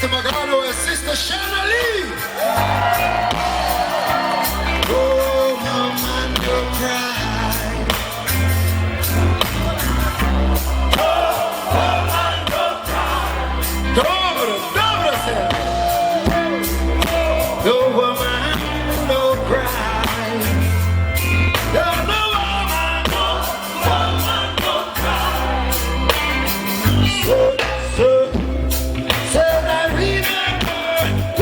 Sister Magano and Sister Shanna Lee. Oh, mama, don't cry. Oh, mama, don't cry. Dobra se. No woman, no cry. No woman, no cry. So, said I remember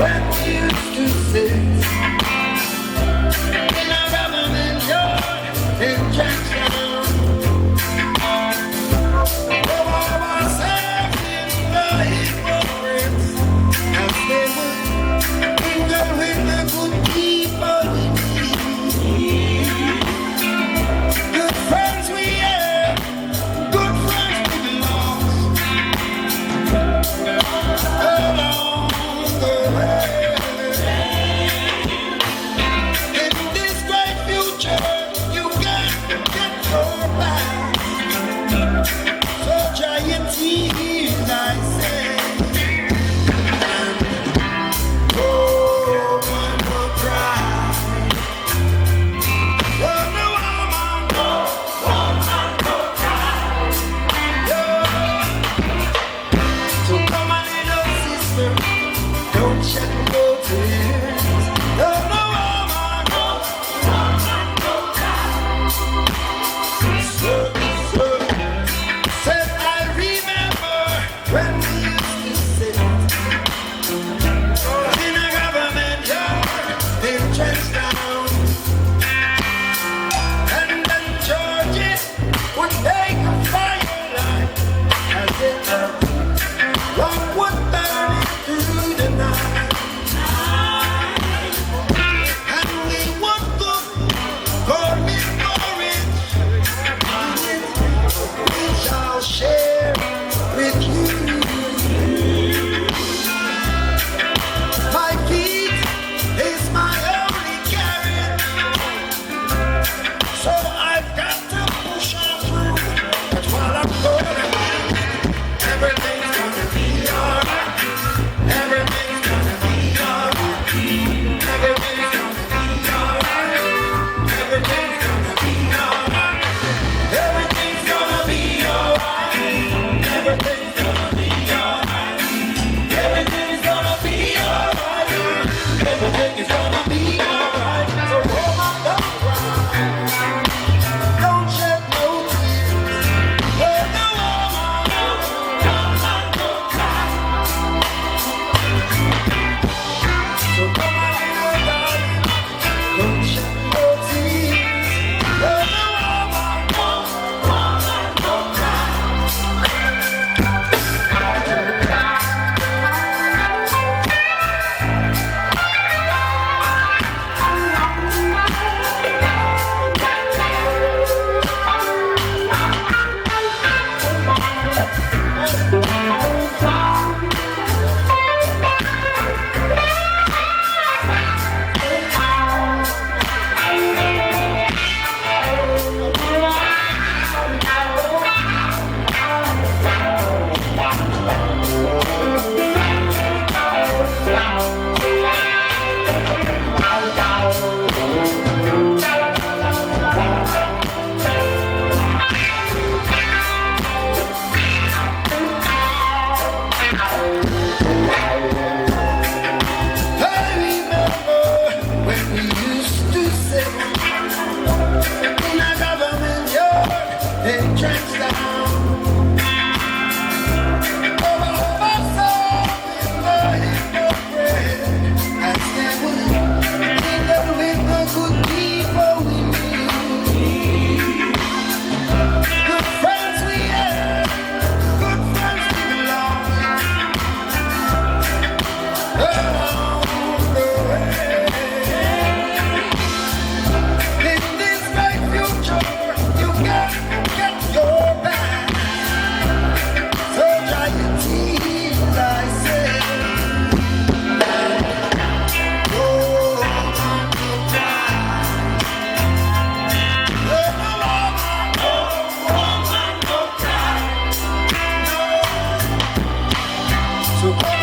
when we used to sit in a government yard in Jackson. Oh, ourselves in the hypocrites as they would mingle with the good people we need. Good friends we have, good friends we lost along the way. In this great future, you got to get your back. So giant tears, I say. Oh, one will cry. Oh, no, woman will cry. Yeah. So come on, little sister, don't shed no tears. No, no, woman will cry. So, said I remember when we used to sit in a government yard in Trenchtown, and then Georgie would take a firelight as it love would burn it through the night, and we would cook gourmet porridge. We shall share with you. My feet is my only carriage, so I've got to push on through. But while I'm going, everything's gonna be alright. Everything's gonna be alright. Everything's gonna be alright. Everything's gonna be alright. Everything's gonna be alright. Everything's gonna be alright. Everything's gonna be alright. Everything is gonna be alright. So woman, don't cry. Don't shed no tears. Oh, no, woman, don't cry. So come on, little darling, don't shed no tears. Oh, no, woman, don't cry. I remember when we used to sit in a government yard in Trenchtown. All of us in the hypocrite as they would mingle with the good people we need. Good friends we have, good friends we lost along the way. In this great future, you got to get your back. So giant tears, I say. Oh, woman, don't cry. Oh, woman, don't cry. No. So come